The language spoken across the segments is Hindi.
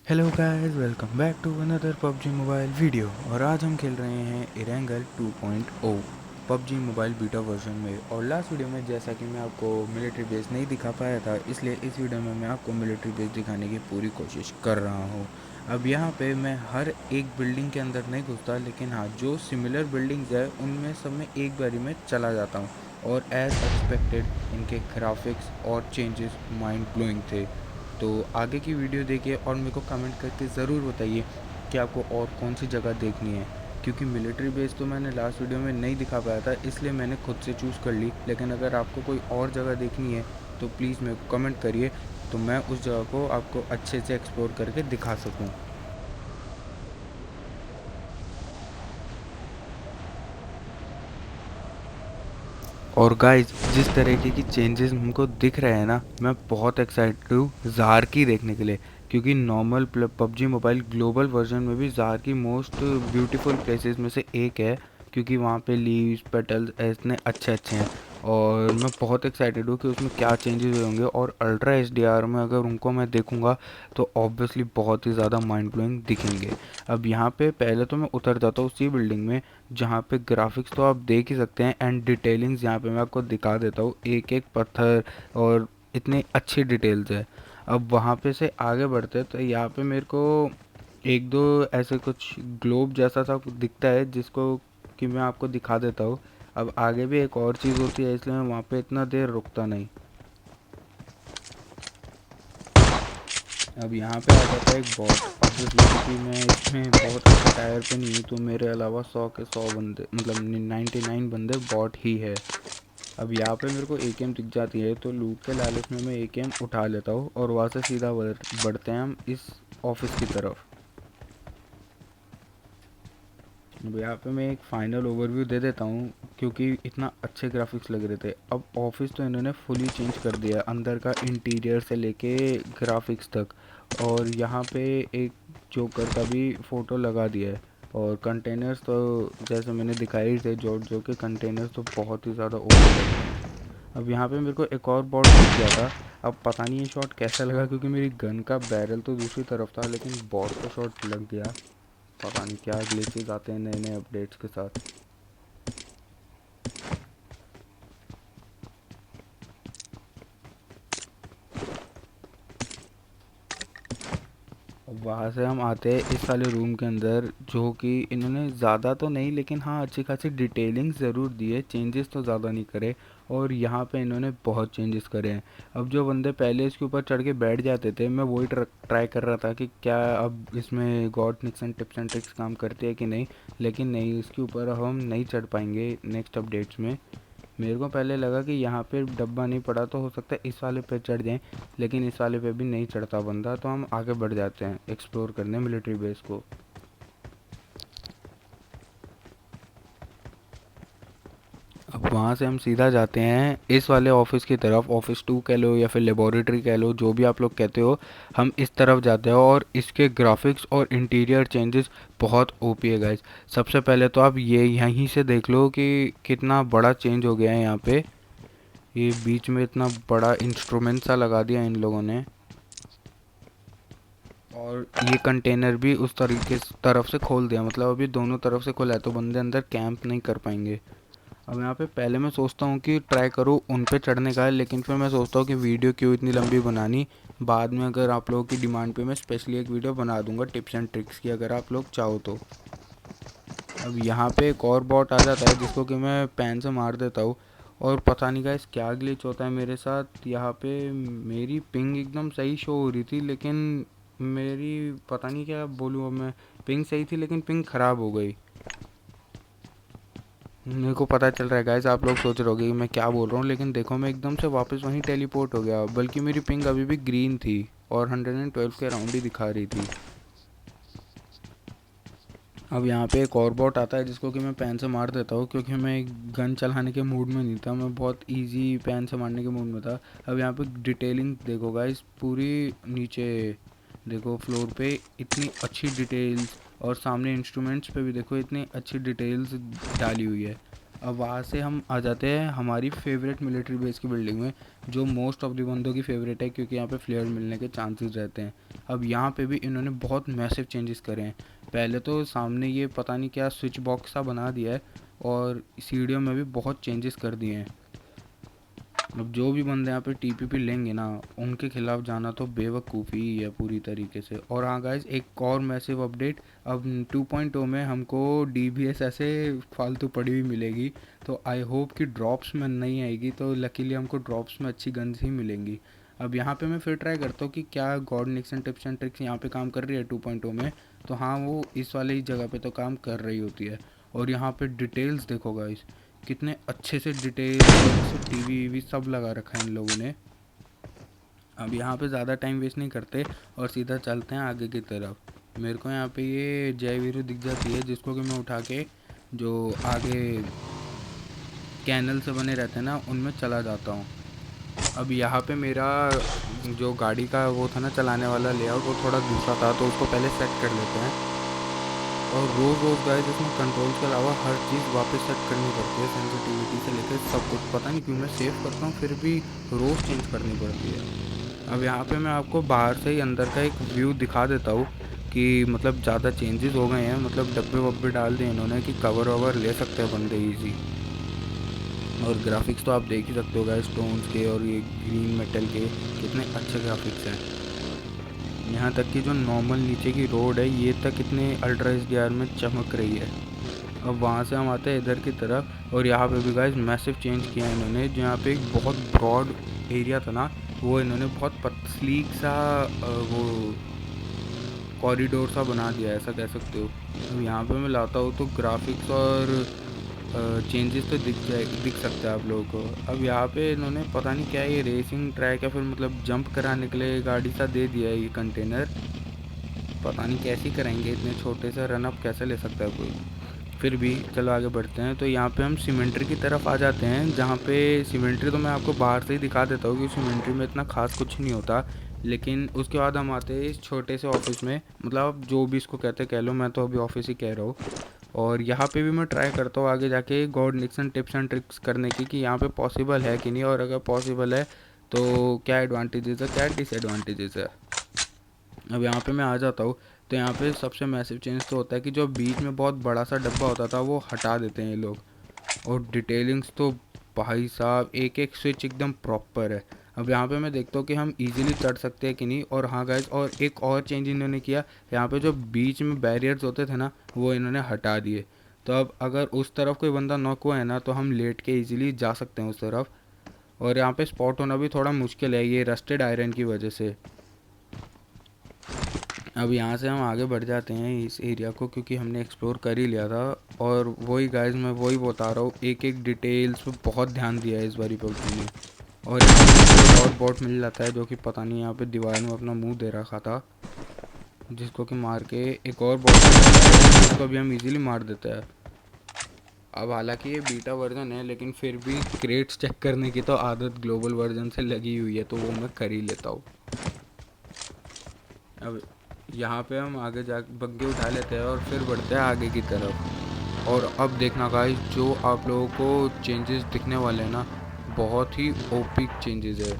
Hello guys, welcome back to another PUBG mobile video. और आज हम खेल रहे हैं Erangel 2.0 PUBG mobile beta version में। और लास्ट वीडियो में जैसा कि मैं आपको मिलिट्री बेस नहीं दिखा पाया था, इसलिए इस वीडियो में मैं आपको मिलिट्री बेस दिखाने की पूरी कोशिश कर रहा हूँ। अब यहाँ पे मैं हर एक बिल्डिंग के अंदर नहीं घुसता, लेकिन हाँ, जो सिमिलर बिल्डिंग्स है उनमें सब में एक बारी में चला जाता हूँ। और एज एक्सपेक्टेड इनके ग्राफिक्स और चेंजेस माइंड ब्लोइंग थे। तो आगे की वीडियो देखिए और मेरे को कमेंट करके ज़रूर बताइए कि आपको और कौन सी जगह देखनी है, क्योंकि मिलिट्री बेस तो मैंने लास्ट वीडियो में नहीं दिखा पाया था, इसलिए मैंने खुद से चूज़ कर ली। लेकिन अगर आपको कोई और जगह देखनी है तो प्लीज़ मेरे को कमेंट करिए, तो मैं उस जगह को आपको अच्छे से एक्सप्लोर करके दिखा सकूँ। और गाइस, जिस तरीके की चेंजेस हमको दिख रहे हैं ना, मैं बहुत एक्साइटेड हूँ जार की देखने के लिए। क्योंकि normal PUBG mobile global version में भी जार की मोस्ट ब्यूटीफुल प्लेसेस में से एक है, क्योंकि वहाँ पे लीव्स पेटल्स इतने अच्छे अच्छे हैं। और मैं बहुत एक्साइटेड हूँ कि उसमें क्या चेंजेस हुए होंगे। और अल्ट्रा एच डी आर में अगर उनको मैं देखूँगा तो ऑब्वियसली बहुत ही ज़्यादा माइंड ब्लोइंग दिखेंगे। अब यहाँ पे पहले तो मैं उतर जाता हूँ उसी बिल्डिंग में जहाँ पे ग्राफिक्स तो आप देख ही सकते हैं, एंड डिटेलिंग्स यहाँ पे मैं आपको दिखा देता हूँ, एक एक पत्थर और इतनी अच्छी डिटेल्स है। अब वहाँ पे से आगे बढ़ते हैं तो यहाँ पे मेरे को एक दो ऐसे कुछ ग्लोब जैसा सा कुछ दिखता है, जिसको कि मैं आपको दिखा देता हूँ। अब आगे भी एक और चीज़ होती है, इसलिए मैं वहाँ पे इतना देर रुकता नहीं। अब यहाँ पे आ जाता है एक बॉट। ऑब्वियसली क्योंकि मैं इसमें बहुत अच्छे टायर पे नहीं हूँ, तो मेरे अलावा 100 के 100 बंदे, मतलब 99 बंदे बॉट ही है। अब यहाँ पे मेरे को एकेएम दिख जाती है, तो लूट के लालच में मैं एकेएम उठा लेता हूँ और वहाँ से सीधा बढ़ते हैं हम इस ऑफिस की तरफ। अब यहाँ पे मैं एक फ़ाइनल ओवरव्यू दे देता हूँ, क्योंकि इतना अच्छे ग्राफिक्स लग रहे थे। अब ऑफिस तो इन्होंने फुली चेंज कर दिया है, अंदर का इंटीरियर से लेके ग्राफिक्स तक। और यहाँ पे एक जोकर का भी फ़ोटो लगा दिया है। और कंटेनर्स तो जैसे मैंने दिखाए ही थे, जो जो के कंटेनर्स तो बहुत ही ज़्यादा ओपन लग रहे हैं। अब यहाँ पे मेरे को एक और बॉट दिख गया था। अब पता नहीं ये शॉट कैसा लगा, क्योंकि मेरी गन का बैरल तो दूसरी तरफ था, लेकिन बॉट को शॉट लग गया। पता नहीं क्या ग्लिचेस आते हैं नए नए अपडेट्स के साथ। अब वहाँ से हम आते हैं इस वाले रूम के अंदर, जो कि इन्होंने ज़्यादा तो नहीं, लेकिन हाँ अच्छी खासी डिटेलिंग ज़रूर दी है, चेंजेस तो ज़्यादा नहीं करे। और यहाँ पे इन्होंने बहुत चेंजेस करे हैं। अब जो बंदे पहले इसके ऊपर चढ़ के बैठ जाते थे, मैं वही ट्राई कर रहा था कि क्या अब इसमें God Nixon tips and tricks काम करती है कि नहीं। लेकिन नहीं, इसके ऊपर अब हम नहीं चढ़ पाएंगे नेक्स्ट अपडेट्स में। मेरे को पहले लगा कि यहाँ पे डब्बा नहीं पड़ा, तो हो सकता है इस वाले पे चढ़ जाएं, लेकिन इस वाले पे भी नहीं चढ़ता बंदा, तो हम आगे बढ़ जाते हैं एक्सप्लोर करने मिलिट्री बेस को। अब वहाँ से हम सीधा जाते हैं इस वाले ऑफिस की तरफ, ऑफिस 2 कह लो या फिर लेबोरेटरी कह लो, जो भी आप लोग कहते हो। हम इस तरफ जाते हैं और इसके ग्राफिक्स और इंटीरियर चेंजेस बहुत ओपी है गाइस। सबसे पहले तो आप ये यहीं से देख लो कि कितना बड़ा चेंज हो गया है यहाँ पे। ये बीच में इतना बड़ा इंस्ट्रूमेंट सा लगा दिया इन लोगों ने। और ये कंटेनर भी उस तरीके तरफ से खोल दिया, मतलब अभी दोनों तरफ से खोला है, तो बंदे अंदर कैंप नहीं कर पाएंगे। अब यहाँ पे पहले मैं सोचता हूँ कि ट्राई करूँ उन पे चढ़ने का, लेकिन फिर मैं सोचता हूँ कि वीडियो क्यों इतनी लंबी बनानी। बाद में अगर आप लोगों की डिमांड पे मैं स्पेशली एक वीडियो बना दूंगा टिप्स एंड ट्रिक्स की, अगर आप लोग चाहो तो। अब यहाँ पे एक और बॉट आ जाता है, जिसको कि मैं पैन से मार देता हूँ। और पता नहीं गाइस क्या ग्लिच होता है मेरे साथ। यहाँ पे मेरी पिंग एकदम सही शो हो रही थी, लेकिन मेरी पता नहीं क्या बोलूँ अब मैं। पिंग सही थी लेकिन पिंग ख़राब हो गई। मेरे को पता चल रहा है गाइस, आप लोग सोच रहे होगे कि मैं क्या बोल रहा हूँ, लेकिन देखो मैं एकदम से वापस वहीं टेलीपोर्ट हो गया, बल्कि मेरी पिंग अभी भी ग्रीन थी और 112 के अराउंड ही दिखा रही थी। अब यहाँ पे एक और बॉट आता है, जिसको कि मैं पैन से मार देता हूँ, क्योंकि मैं गन चलाने के मूड में नहीं था, मैं बहुत इजी पैन से मारने के मूड में था। अब यहाँ पे डिटेलिंग देखो गाइस, पूरी नीचे देखो फ्लोर पे इतनी अच्छी डिटेल्स, और सामने इंस्ट्रूमेंट्स पे भी देखो इतनी अच्छी डिटेल्स डाली हुई है। अब वहाँ से हम आ जाते हैं हमारी फेवरेट मिलिट्री बेस की बिल्डिंग में, जो मोस्ट ऑफ द बंदों की फेवरेट है क्योंकि यहाँ पे फ्लेयर मिलने के चांसेस रहते हैं। अब यहाँ पे भी इन्होंने बहुत मैसिव चेंजेस करे हैं। पहले तो सामने ये पता नहीं क्या स्विच बॉक्स सा बना दिया है, और सीढ़ियों में भी बहुत चेंजेस कर दिए हैं। अब जो भी बंदे यहाँ पे टीपीपी लेंगे ना, उनके खिलाफ जाना तो बेवकूफ़ी ही है पूरी तरीके से। और हाँ गाइस, एक और मैसिव अपडेट, अब 2.0 में हमको डीबीएस ऐसे फालतू पड़ी हुई मिलेगी, तो आई होप कि ड्रॉप्स में नहीं आएगी, तो लकीली हमको ड्रॉप्स में अच्छी गन्स ही मिलेंगी। अब यहाँ पे मैं फिर ट्राई करता हूँ कि क्या God Nixon tips and tricks यहाँ पे काम कर रही है 2.0 में, तो हाँ वो इस वाले ही जगह पे तो काम कर रही होती है। और यहाँ पे डिटेल्स देखो गाइस, कितने अच्छे से डिटेल से टीवी वीवी सब लगा रखा है इन लोगों ने। अब यहाँ पे ज़्यादा टाइम वेस्ट नहीं करते और सीधा चलते हैं आगे की तरफ। मेरे को यहाँ पे ये जय वीरू दिख जाती है, जिसको कि मैं उठा के जो आगे कैनल से बने रहते हैं ना, उनमें चला जाता हूँ। अब यहाँ पे मेरा जो गाड़ी का वो था ना चलाने वाला लेआउट, वो थोड़ा दूसरा था, तो उसको पहले सेट कर लेते हैं। और रोज़ रोज़ गाइस इसमें कंट्रोल के अलावा हर चीज़ वापस सेट करनी पड़ती है, सेंसिटिविटी से लेकर सब कुछ। पता नहीं क्यों मैं सेव करता हूँ फिर भी रोज़ चेंज करनी पड़ती है। अब यहाँ पे मैं आपको बाहर से ही अंदर का एक व्यू दिखा देता हूँ कि मतलब ज़्यादा चेंजेस हो गए हैं, मतलब डब्बे वब्बे डाल दिए इन्होंने कि कवर ववर ले सकते हैं बंदे ईजी। और ग्राफिक्स तो आप देख ही सकते हो गाइस, स्टोन्स के और ये ग्रीन मेटल के कितने अच्छे ग्राफिक्स हैं। यहाँ तक कि जो नॉर्मल नीचे की रोड है ये तक इतने अल्ट्रा एचडीआर में चमक रही है। अब वहाँ से हम आते हैं इधर की तरफ, और यहाँ पे भी गाइस मैसिव चेंज किया है इन्होंने। जो यहाँ पे एक बहुत ब्रॉड एरिया था ना, वो इन्होंने बहुत पतली सा वो कॉरिडोर सा बना दिया है, ऐसा कह सकते हो। अब यहाँ पे मैं लाता हूँ तो ग्राफिक्स और चेंजेस तो दिख सकते हैं आप लोगों को। अब यहाँ पे इन्होंने पता नहीं क्या ये रेसिंग ट्रैक या फिर मतलब जंप कराने के लिए गाड़ी सा दे दिया है ये कंटेनर। पता नहीं कैसे कराएंगे, इतने छोटे से रन अप कैसे ले सकता है कोई। फिर भी चलो आगे बढ़ते हैं। तो यहाँ पे हम सीमेंट्री की तरफ आ जाते हैं, जहाँ पे सीमेंट्री तो मैं आपको बाहर से ही दिखा देता हूँ कि सीमेंट्री में इतना खास कुछ नहीं होता। लेकिन उसके बाद हम आते हैं इस छोटे से ऑफिस में, मतलब जो भी इसको कहते कह लो, मैं तो अभी ऑफिस ही कह रहा हूँ। और यहाँ पे भी मैं ट्राई करता हूँ आगे जाके God Nixon tips and tricks करने की कि यहाँ पे पॉसिबल है कि नहीं, और अगर पॉसिबल है तो क्या एडवांटेजेस है क्या डिसएडवांटेजेस है। अब यहाँ पे मैं आ जाता हूँ, तो यहाँ पे सबसे मैसिव चेंज तो होता है कि जो बीच में बहुत बड़ा सा डब्बा होता था वो हटा देते हैं ये लोग। और डिटेलिंग्स तो भाई साहब, एक एक स्विच एकदम प्रॉपर है। अब यहाँ पे मैं देखता हूँ कि हम इजीली चढ़ सकते हैं कि नहीं। और हाँ गाइस, और एक और चेंज इन्होंने किया, यहाँ पे जो बीच में बैरियर्स होते थे ना, वो इन्होंने हटा दिए। तो अब अगर उस तरफ कोई बंदा नॉक हुआ है ना, तो हम लेट के इजीली जा सकते हैं उस तरफ। और यहाँ पे स्पॉट होना भी थोड़ा मुश्किल है ये रस्टेड आयरन की वजह से। अब यहाँ से हम आगे बढ़ जाते हैं इस एरिया को, क्योंकि हमने एक्सप्लोर कर ही लिया था। और वही गाइस, मैं वही बता रहा हूँ, एक एक डिटेल्स पे बहुत ध्यान दिया है इस बारी पबजी ने। और यहाँ पे और बॉट मिल जाता है जो कि पता नहीं यहाँ पे दीवार में अपना मुंह दे रखा था, जिसको कि मार के एक और बॉट जिसको भी हम इजीली मार देते हैं। अब हालांकि ये बीटा वर्जन है, लेकिन फिर भी क्रेट्स चेक करने की तो आदत ग्लोबल वर्जन से लगी हुई है, तो वो मैं कर ही लेता हूँ। अब यहाँ पे हम आगे जा बग्गे उठा लेते हैं और फिर बढ़ते हैं आगे की तरफ। और अब देखना गाइस, जो आप लोगों को चेंजेस दिखने वाले हैं ना, बहुत ही ओपी चेंजेस है।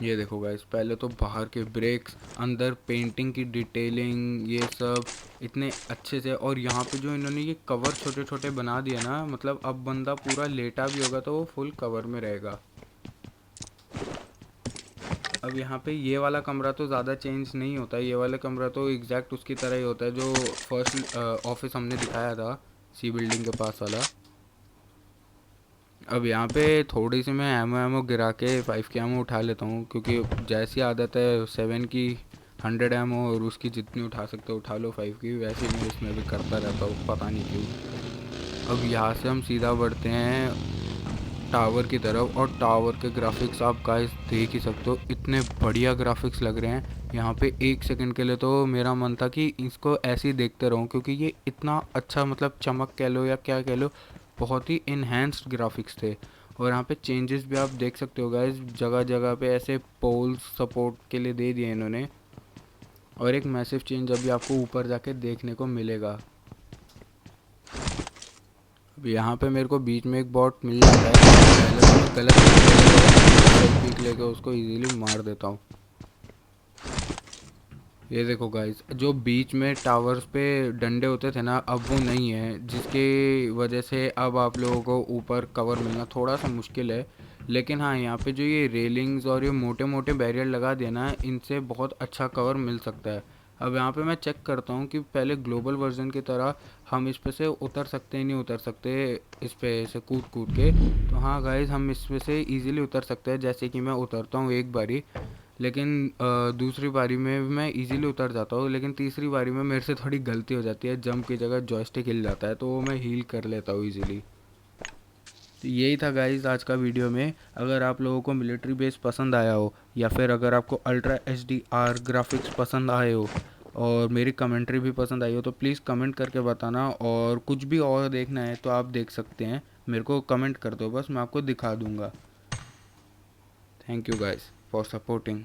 ये देखो गाइस, पहले तो बाहर के ब्रेक्स, अंदर पेंटिंग की डिटेलिंग, ये सब इतने अच्छे से। और यहाँ पे जो इन्होंने ये कवर छोटे छोटे बना दिए ना, मतलब अब बंदा पूरा लेटा भी होगा तो वो फुल कवर में रहेगा। अब यहाँ पे ये वाला कमरा तो ज़्यादा चेंज नहीं होता, ये वाला कमरा तो एग्जैक्ट उसकी तरह ही होता है जो फर्स्ट ऑफिस हमने दिखाया था, सी बिल्डिंग के पास वाला। अब यहाँ पे थोड़ी सी मैं एमओ एमओ गिरा के 5 की एमओ उठा लेता हूँ, क्योंकि जैसी आदत है 7 की 100 एमओ और उसकी जितनी उठा सकते हो उठा लो 5 की, वैसे ही मैं इसमें भी करता रहता हूँ, पता नहीं क्यों। अब यहाँ से हम सीधा बढ़ते हैं टावर की तरफ, और टावर के ग्राफिक्स आप गाइस देख ही सकते हो, इतने बढ़िया ग्राफिक्स लग रहे हैं। यहाँ पे एक सेकंड के लिए तो मेरा मन था कि इसको ऐसे ही देखते रहूं, क्योंकि ये इतना अच्छा, मतलब चमक कह लो या क्या कह लो, बहुत ही इन्हेंस्ड ग्राफिक्स थे। और यहाँ पे चेंजेस भी आप देख सकते हो गाइस, जगह जगह पे ऐसे पोल्स सपोर्ट के लिए दे दिए इन्होंने। और एक मैसिव चेंज अभी आपको ऊपर जाके देखने को मिलेगा। अब यहाँ पे मेरे को बीच में एक बॉट मिल जाता है, पहले तो मैं गलत पीक लेके उसको इजीली मार देता हूँ। ये देखो गाइस, जो बीच में टावर्स पे डंडे होते थे ना, अब वो नहीं है, जिसके वजह से अब आप लोगों को ऊपर कवर मिलना थोड़ा सा मुश्किल है। लेकिन हाँ, यहाँ पे जो ये रेलिंग्स और ये मोटे मोटे बैरियर लगा दिया ना, इनसे बहुत अच्छा कवर मिल सकता है। अब यहाँ पे मैं चेक करता हूँ कि पहले ग्लोबल वर्जन की तरह हम इस पे से उतर सकते हैं, नहीं उतर सकते इस पे से कूद कूद के। तो हाँ गाइस, हम इस पे से इजीली उतर सकते हैं, जैसे कि मैं उतरता हूँ एक बारी, लेकिन दूसरी बारी में मैं इजीली उतर जाता हूँ, लेकिन तीसरी बारी में मेरे से थोड़ी गलती हो जाती है, जंप की जगह जॉयस्टिक हिल जाता है, तो वो मैं हील कर लेता हूँ इजीली। तो यही था गाइस आज का वीडियो में। अगर आप लोगों को मिलिट्री बेस पसंद आया हो, या फिर अगर आपको ultra H D R graphics पसंद आए हो और मेरी कमेंट्री भी पसंद आई हो, तो प्लीज़ कमेंट करके बताना, और कुछ भी और देखना है तो आप देख सकते हैं, मेरे को कमेंट कर दो बस, मैं आपको दिखा दूंगा। Thank you guys for supporting.